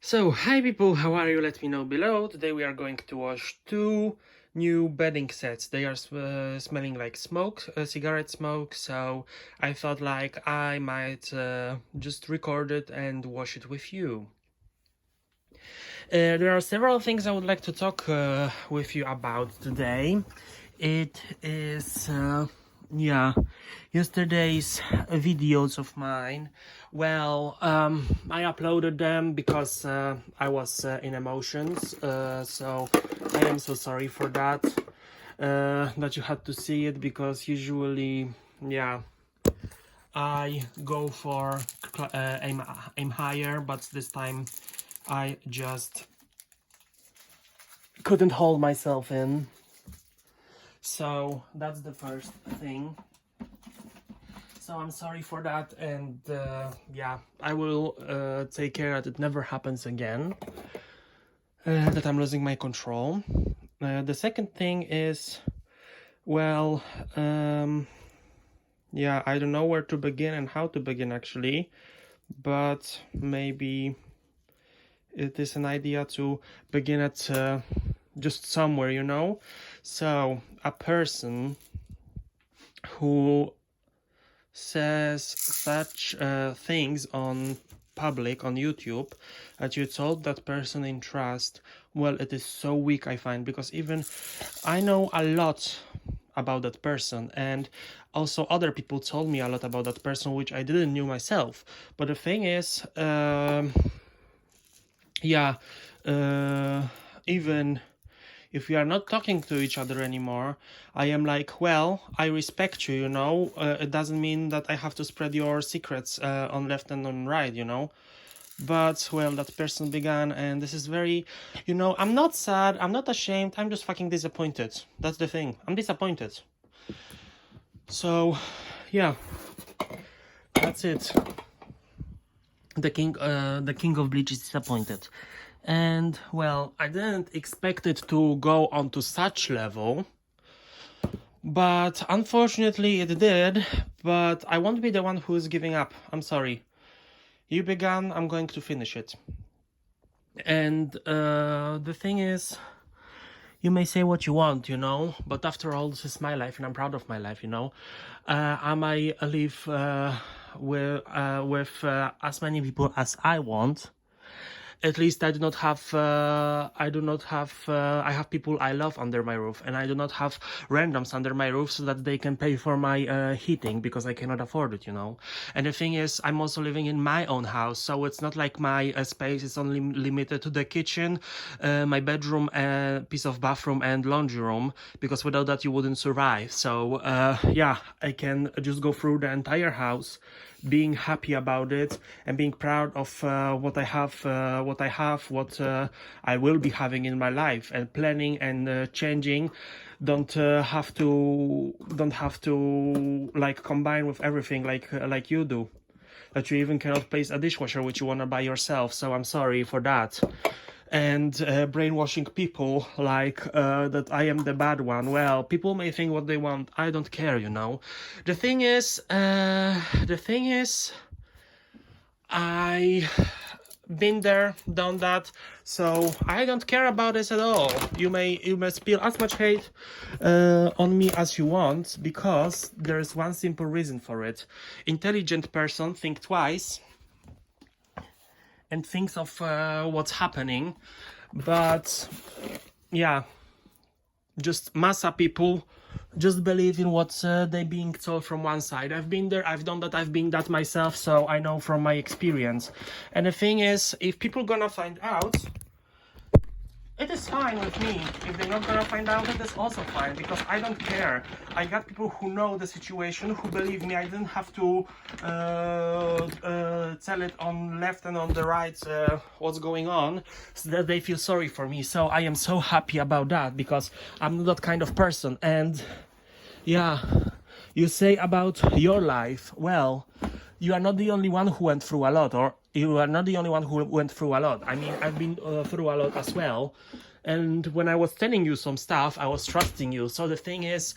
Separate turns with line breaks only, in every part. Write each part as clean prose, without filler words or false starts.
So, hi people, how are you? Let me know below. Today we are going to wash two new bedding sets. They are smelling like smoke, cigarette smoke, so I thought like I might just record it and wash it with you. There are several things I would like to talk with you about today. It is yesterday's videos of mine. Well, I uploaded them because I was in emotions, so I am so sorry for that, that you had to see it, because usually I go for aim higher, but this time I just couldn't hold myself in. So that's the first thing. So I'm sorry for that, and I will take care that it never happens again, that I'm losing my control. The second thing is, well, I don't know where to begin and how to begin actually, but maybe it is an idea to begin at just somewhere, you know. So a person who says such things on public, on YouTube, that you told that person in trust, well, it is so weak, I find, because even I know a lot about that person, and also other people told me a lot about that person which I didn't knew myself. But the thing is, even if we are not talking to each other anymore, I am like, well, I respect you, you know. It doesn't mean that I have to spread your secrets on left and on right, you know. But, well, that person began, and this is very, you know, I'm not sad, I'm not ashamed, I'm just fucking disappointed. That's the thing, I'm disappointed. So, yeah, that's it. The king of bleach is disappointed. And, well, I didn't expect it to go on to such level, but unfortunately it did. But I won't be the one who is giving up. I'm sorry. You began, I'm going to finish it. And the thing is, you may say what you want, you know, but after all, this is my life and I'm proud of my life, you know. I might live with as many people as I want. At least I have people I love under my roof, and I do not have randoms under my roof so that they can pay for my heating, because I cannot afford it, you know. And the thing is, I'm also living in my own house, so it's not like my space is only limited to the kitchen, my bedroom, piece of bathroom and laundry room, because without that you wouldn't survive. So I can just go through the entire house, being happy about it and being proud of what I have, what I will be having in my life, and planning and changing. Don't have to like combine with everything like you do, that you even cannot place a dishwasher which you want to buy yourself. So I'm sorry for that. And brainwashing people like that I am the bad one. Well, people may think what they want, I don't care, you know. The thing is I been there, done that, so I don't care about this at all. You may spill as much hate on me as you want, because there is one simple reason for it. Intelligent person think twice and thinks of what's happening. But just massa people just believe in what they being told from one side. I've been there, I've done that, I've been that myself, so I know from my experience. And the thing is, if people gonna find out, it is fine with me. If they're not gonna find out, it is also fine, because I don't care. I got people who know the situation, who believe me. I didn't have to tell it on left and on the right what's going on, so that they feel sorry for me. So I am so happy about that, because I'm not that kind of person. And you say about your life, well, you are not the only one who went through a lot, or you are not the only one who went through a lot. I mean, I've been through a lot as well. And when I was telling you some stuff, I was trusting you. So the thing is,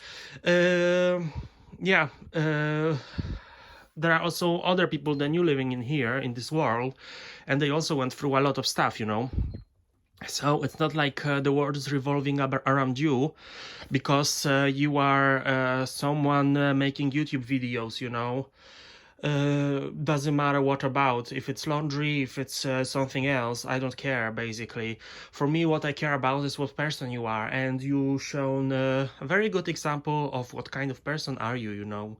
there are also other people than you living in here in this world, and they also went through a lot of stuff, you know. So it's not like the world is revolving around you because you are someone making YouTube videos, you know. Doesn't matter what about, if it's laundry, if it's something else, I don't care. Basically, for me, what I care about is what person you are, and you shown a very good example of what kind of person are you, you know.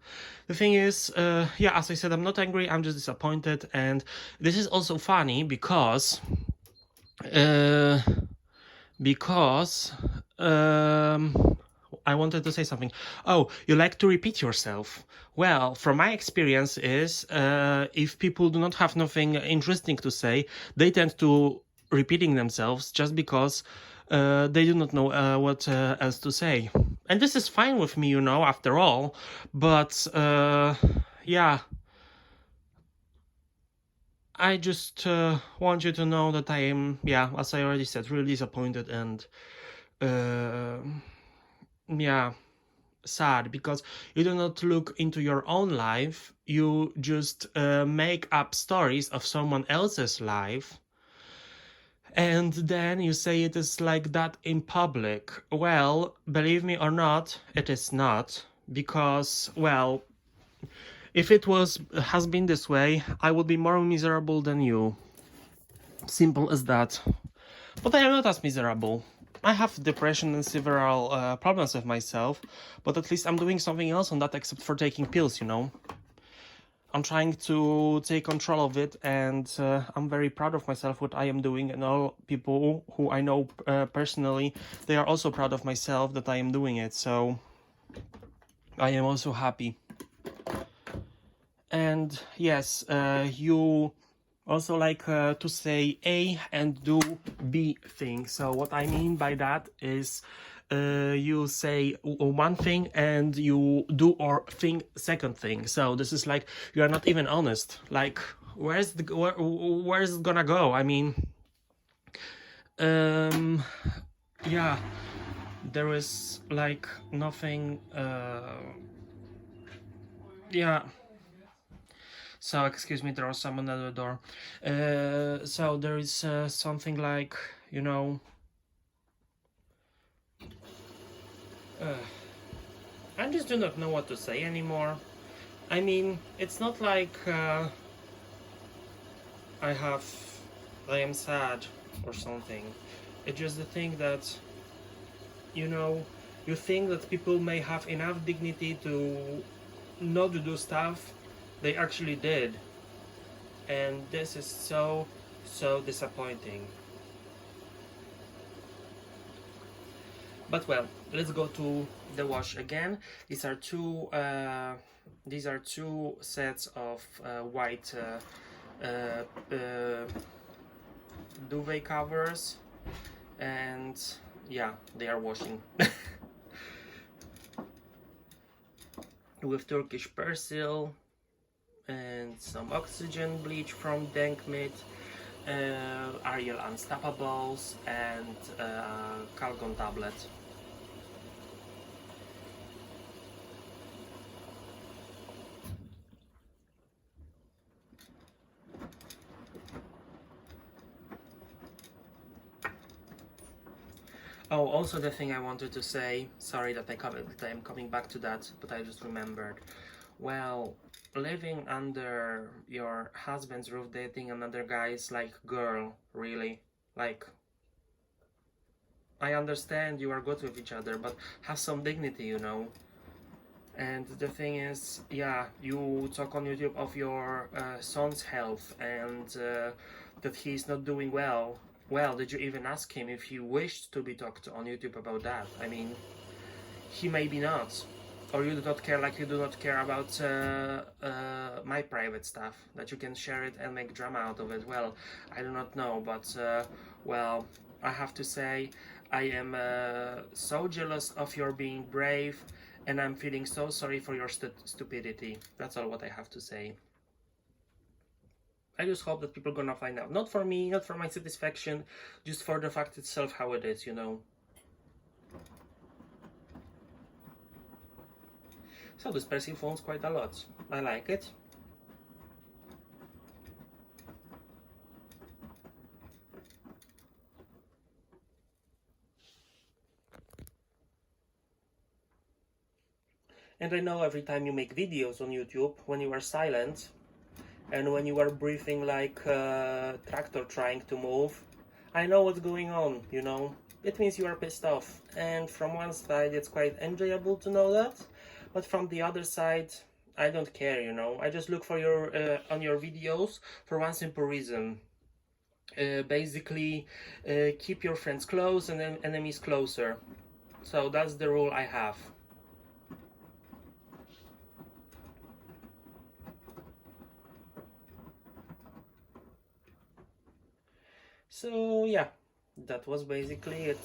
The thing is, yeah, as I said, I'm not angry, I'm just disappointed. And this is also funny because uh, because I wanted to say something. Oh, you like to repeat yourself. Well, from my experience is if people do not have nothing interesting to say, they tend to repeating themselves just because they do not know what else to say. And this is fine with me, you know, after all. But yeah, I just want you to know that I am, yeah, as I already said, really disappointed and uh, yeah, sad, because you do not look into your own life. You just make up stories of someone else's life, and then you say it is like that in public. Well, believe me or not, it is not, because, well, if it has been this way, I would be more miserable than you. Simple as that. But I am not as miserable. I have depression and several problems with myself, but at least I'm doing something else on that except for taking pills, you know. I'm trying to take control of it, and I'm very proud of myself, what I am doing, and all people who I know personally, they are also proud of myself that I am doing it, so I am also happy. And yes, you also like to say A and do B thing. So what I mean by that is you say one thing and you do or think second thing. So this is like you are not even honest. Like where is it gonna go? I mean, yeah, there is like nothing. Yeah. So, excuse me, there was someone at the door. So there is something like, you know, I just do not know what to say anymore. I mean, it's not like I have, I am sad or something. It's just the thing that, you know, you think that people may have enough dignity to not do stuff they actually did. And this is so, so disappointing. But well, let's go to the wash again. These are two sets of white duvet covers, and yeah, they are washing with Turkish Persil and some oxygen bleach from Denkmit, Ariel Unstoppables, and Calgon tablet. Oh, also the thing I wanted to say, sorry that I'm coming back to that, but I just remembered. Well, living under your husband's roof, dating another guy is like, girl, really? Like, I understand you are good with each other, but have some dignity, you know? And the thing is, yeah, you talk on YouTube of your son's health and that he's not doing well. Well, did you even ask him if he wished to be talked on YouTube about that? I mean, he maybe not. Or you do not care like you do not care about my private stuff, that you can share it and make drama out of it. Well, I do not know, but well, I have to say, I am so jealous of your being brave, and I'm feeling so sorry for your stupidity. That's all what I have to say. I just hope that people are gonna find out. Not for me, not for my satisfaction, just for the fact itself how it is, you know. So this Persil phone's quite a lot. I like it. And I know every time you make videos on YouTube, when you are silent and when you are breathing like a tractor trying to move, I know what's going on, you know. It means you are pissed off. And from one side, it's quite enjoyable to know that, but from the other side, I don't care, you know. I just look for your on your videos for one simple reason. Basically, keep your friends close and enemies closer. So that's the rule I have. So yeah, that was basically it.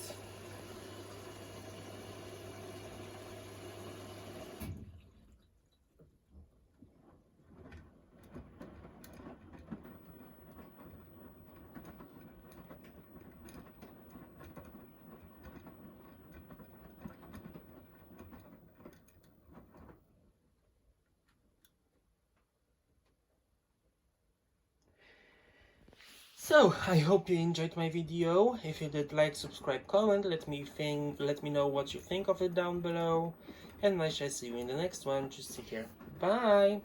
So I hope you enjoyed my video. If you did, like, subscribe, comment, let me know what you think of it down below, and I shall see you in the next one. Just take care. Bye.